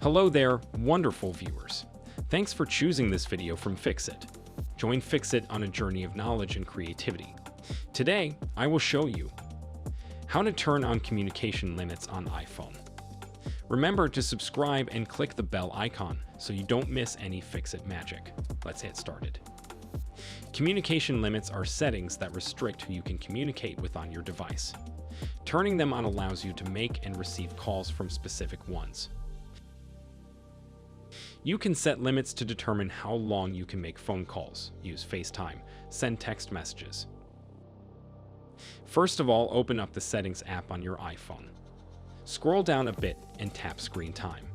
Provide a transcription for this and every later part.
Hello there, wonderful viewers. Thanks for choosing this video from Fixit. Join Fixit on a journey of knowledge and creativity. Today, I will show you how to turn on communication limits on iPhone. Remember to subscribe and click the bell icon so you don't miss any Fixit magic. Let's get started. Communication limits are settings that restrict who you can communicate with on your device. Turning them on allows you to make and receive calls from specific ones. You can set limits to determine how long you can make phone calls, use FaceTime, send text messages. First of all, open up the Settings app on your iPhone. Scroll down a bit and tap Screen Time.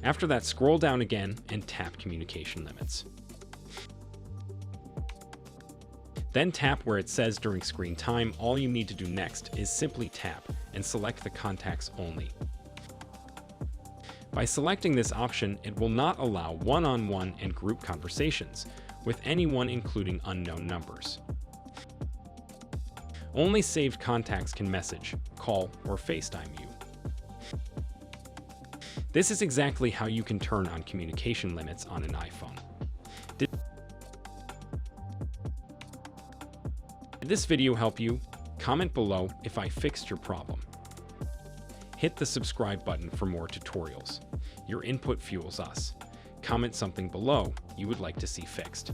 After that, scroll down again and tap Communication Limits. Then tap where it says During Screen Time. All you need to do next is simply tap and select the Contacts Only. By selecting this option, it will not allow one-on-one and group conversations with anyone, including unknown numbers. Only saved contacts can message, call, or FaceTime you. This is exactly how you can turn on communication limits on an iPhone. Did this video help you? Comment below if I fixed your problem. Hit the subscribe button for more tutorials. Your input fuels us. Comment something below you would like to see fixed.